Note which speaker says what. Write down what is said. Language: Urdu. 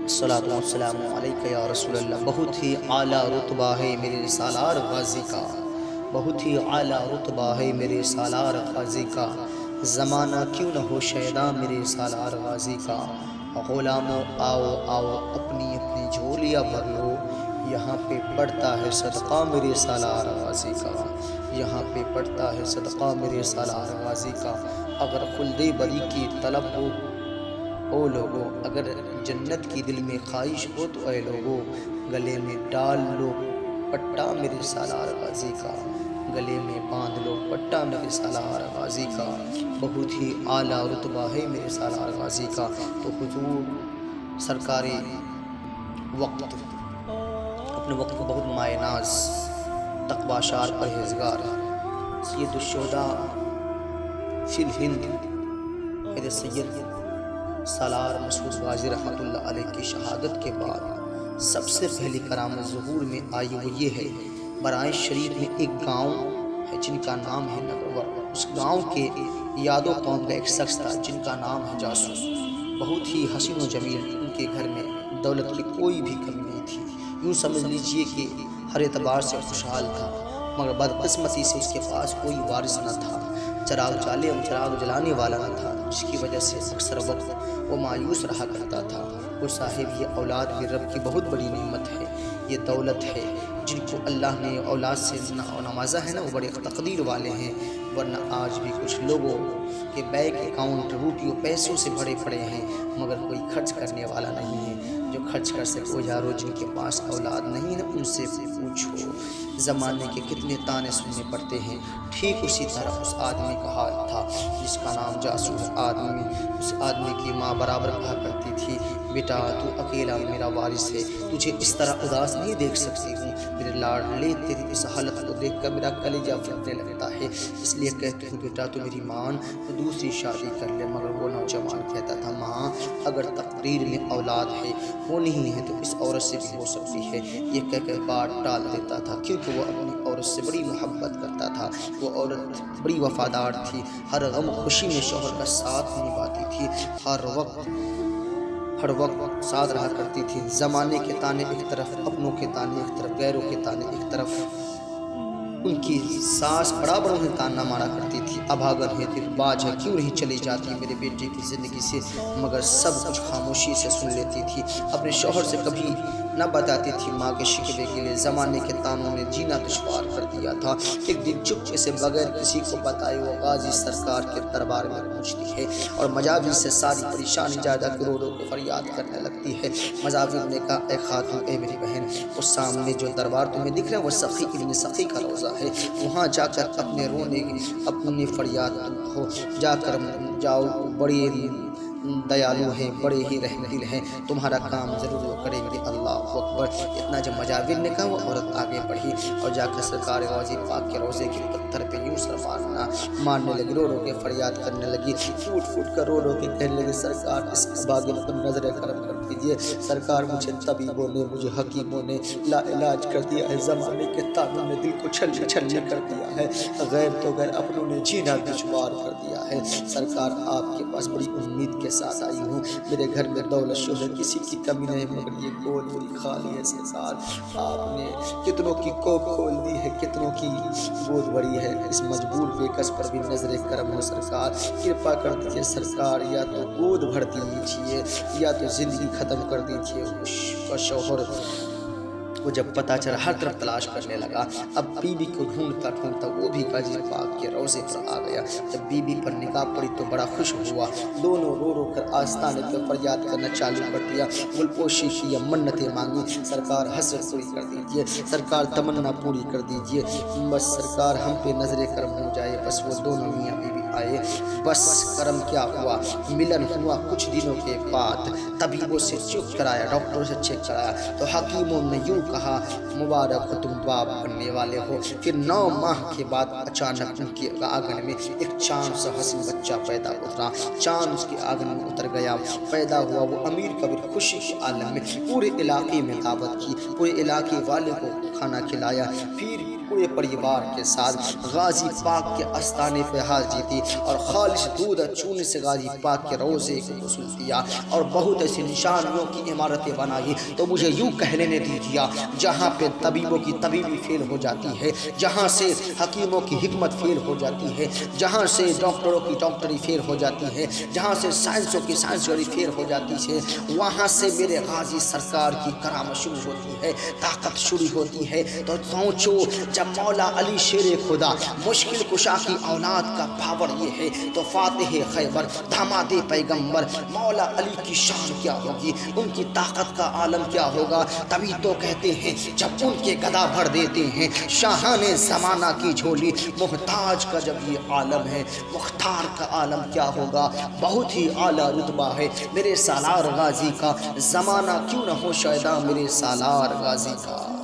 Speaker 1: الصلاۃ والسلام علیک یا رسول اللہ۔ بہت ہی اعلیٰ رتبہ ہے میرے سالار غازی کا، بہت ہی اعلیٰ رتبہ ہے میرے سالار غازی کا، زمانہ کیوں نہ ہو شیدا میرے سالار غازی کا۔ غلاموں آؤ آؤ اپنی اپنی جھولیاں بھر لو، یہاں پہ پڑتا ہے صدقہ میرے سالار غازی کا، یہاں پہ پڑتا ہے صدقہ میرے سالار غازی کا۔ اگر خلد بری کی طلب ہو او لوگو، اگر جنت کی دل میں خواہش ہو تو اے لوگو، گلے میں ڈال لو پٹا میرے سالار غازی کا، گلے میں باندھ لو پٹا میرے سالار غازی کا۔ بہت ہی اعلیٰ رتبہ ہے میرے سالار غازی کا۔ تو حضور سرکار وقت اپنے وقت کو بہت مائع ناز، تقوی شار پرہیزگار، سید الشہداء فی الہند میرے سید سالار مسعود غازی رحمۃ اللہ علیہ کی شہادت کے بعد سب سے پہلی کرامت ظہور میں آئی وہ یہ ہے، برائے شریف میں ایک گاؤں ہے جن کا نام ہے نگرور۔ اس گاؤں کے یاد و قوم کا ایک شخص تھا جن کا نام ہے جاسوس۔ بہت ہی حسین و جمیل، ان کے گھر میں دولت کی کوئی بھی کمی نہیں تھی، یوں سمجھ لیجئے کہ ہر اعتبار سے خوشحال تھا، مگر بدقسمتی سے اس کے پاس کوئی وارث نہ تھا، چراغ جلانے والا نہ تھا، جس کی وجہ سے اکثر وقت وہ مایوس رہا کرتا تھا۔ وہ صاحب یہ اولاد بھی رب کی بہت بڑی نعمت ہے، یہ دولت ہے، جن کو اللہ نے اولاد سے نوازا ہے نا، وہ بڑے تقدیر والے ہیں، ورنہ آج بھی کچھ لوگوں کے بینک اکاؤنٹ روٹیوں پیسوں سے بھرے پڑے ہیں، مگر کوئی خرچ کرنے والا نہیں ہے جو خرچ کر سکے۔ وہ یارو جن کے پاس اولاد نہیں نا، ان سے پوچھو زمانے کے کتنے تانے سننے پڑتے ہیں۔ ٹھیک اسی طرح اس آدمی کا حال تھا جس کا نام جاسوس آدمی، اس آدمی کی ماں برابر کہا کرتی تھی، بیٹا تو اکیلا میرا وارث ہے، تجھے اس طرح اداس نہیں دیکھ سکتی ہوں، میرے لاڈلے تیری اس حالت کو دیکھ کر میرا کلیجہ پھٹنے لگتا ہے، اس لیے کہتی ہوں بیٹا تو میری مان تو دوسری شادی کر لے۔ مگر وہ نوجوان کہتا تھا، ماں اگر تقدیر میں اولاد ہے وہ نہیں ہے تو اس عورت سے بھی ہو سکتی ہے، یہ کہہ کر بات ٹال دیتا تھا، کیونکہ وہ اپنی عورت سے بڑی محبت کرتا تھا۔ وہ عورت بڑی وفادار تھی، ہر غم خوشی میں شوہر کا ساتھ نبھاتی تھی، ہر وقت ساتھ رہا کرتی تھی۔ زمانے کے تانے ایک طرف، اپنوں کے تانے ایک طرف، غیروں کے تانے ایک طرف، ان کی ساس برابر انہیں تانا مارا کرتی تھی، ابھاگن ہے دل باج ہے کیوں نہیں چلی جاتی میرے بیٹے کی زندگی سے، مگر سب کچھ خاموشی سے سن لیتی تھی، اپنے شوہر سے کبھی نہ بتاتی تھی ماں کے شکوے کے لیے۔ زمانے کے تانوں نے جینا دشوار کر دیا تھا۔ ایک دن چپکے سے بغیر کسی کو بتائے وہ غازی سرکار کے دربار میں پہنچتی ہے اور مجاور سے ساری پریشانی زیادہ کروڑوں کو فریاد کرنے لگتی ہے۔ مجاور نے کہا، اے خاتون، اے میری بہن، وہ سامنے جو دربار تمہیں دکھ رہا ہے وہ سخی ابن سخی کا روزہ ہے، وہاں جا کر اپنے فریاد ہو، جاؤ، بڑے دیالو ہیں، بڑے ہی رحم دل ہیں، تمہارا کام ضرور وہ کریں گے۔ اللہ اکبر۔ اتنا جب مجاور نے کہا وہ عورت آگے بڑھی اور جا کر سرکار غازی پاک کے روزے کے پتھر پہ یوں سر مارنے لگی، رو رو کے فریاد کرنے لگی، پھوٹ کر رو رو کے کہنے لگی، سرکار اس اباگن پر نظر کرم کر دیجئے، سرکار مجھے طبیبوں نے، مجھے حکیموں نے لا علاج کر دیا ہے، زمانے کے تانوں نے دل کو چھلنی چھلنی کر دیا ہے، غیر تو غیر اپنوں نے جینا دشوار کر دیا ہے، سرکار آپ کے پاس بڑی امید کے ساتھ آئی ہوں، میرے گھر میں دولت شہرت کسی کی کمی نہیں، مگر یہ گود میری خالی ہے سرکار، آپ نے کتنوں کی کوکھ کھول دی ہے، کتنوں کی گود بڑی ہے، اس مجبور بے کس پر بھی نظر کرم ہو سرکار، کرپا کر دیجئے سرکار، یا تو گود بھر دیجئے یا تو زندگی ختم کر دیجئے۔ اس کا شوہر وہ جب پتہ چلا ہر طرف تلاش کرنے لگا، اب بی بی کو ڈھونڈتا وہ بھی غازی پاک کے روزے پر آ گیا، جب بی بی پر نگاہ پڑی تو بڑا خوش ہوا، دونوں رو رو کر آستانے پہ فریاد کرنا چالو کر دیا، گلپوشی کی منتیں مانگی، سرکار حسرت پوری کر دیجئے، سرکار تمنا پوری کر دیجئے، بس سرکار ہم پہ نظر کرم ہو جائے۔ بس وہ دونوں میاں بیوی آئے، بس کرم کیا ہوا، ملن ہوا کچھ دنوں کے بعد، طبیبوں سے چیک کرایا، ڈاکٹروں سے چیک کرایا تو حکیموں نے یوں کہا، مبارک ہو تم باپ بننے والے ہو۔ پھر 9 ماہ کے بعد اچانک ان کے آنگن میں ایک چاند سا حسین بچہ پیدا اترا، چاند اس کے آنگن میں اتر گیا، پیدا ہوا وہ امیر کبیر خوشی کے عالم میں، پورے علاقے میں دعوت کی، پورے علاقے والے کو کھانا کھلایا، پھر پورے پریوار کے ساتھ غازی پاک کے آستانے پہ حاضری دی اور خالص دودھ چونے سے غازی پاک کے روزے کو غسل دیا اور بہت ایسی نشانیوں کی عمارتیں بنائی۔ تو مجھے یوں کہنے نے دیجیا، جہاں پہ طبیبوں کی طبیبی فیل ہو جاتی ہے، جہاں سے حکیموں کی حکمت فیل ہو جاتی ہے، جہاں سے ڈاکٹروں کی ڈاکٹری فیل ہو جاتی ہے، جہاں سے سائنسوں کی سائنسری فیل ہو جاتی ہے، وہاں سے میرے غازی سرکار کی کرامت شروع ہوتی ہے، طاقت شروع ہوتی ہے۔ تو سوچو جب مولا علی شیر خدا مشکل کشا کی اولاد کا پاور یہ ہے، تو فاتح خیبر داماد پیغمبر مولا علی کی شان کیا ہوگی، ان کی طاقت کا عالم کیا ہوگا۔ تبھی تو کہتے ہیں جب ان کے گدا بھر دیتے ہیں شاہان زمانہ کی جھولی، محتاج کا جب یہ عالم ہے مختار کا عالم کیا ہوگا۔ بہت ہی اعلیٰ رتبہ ہے میرے سالار غازی کا، زمانہ کیوں نہ ہو شیدا میرے سالار غازی کا۔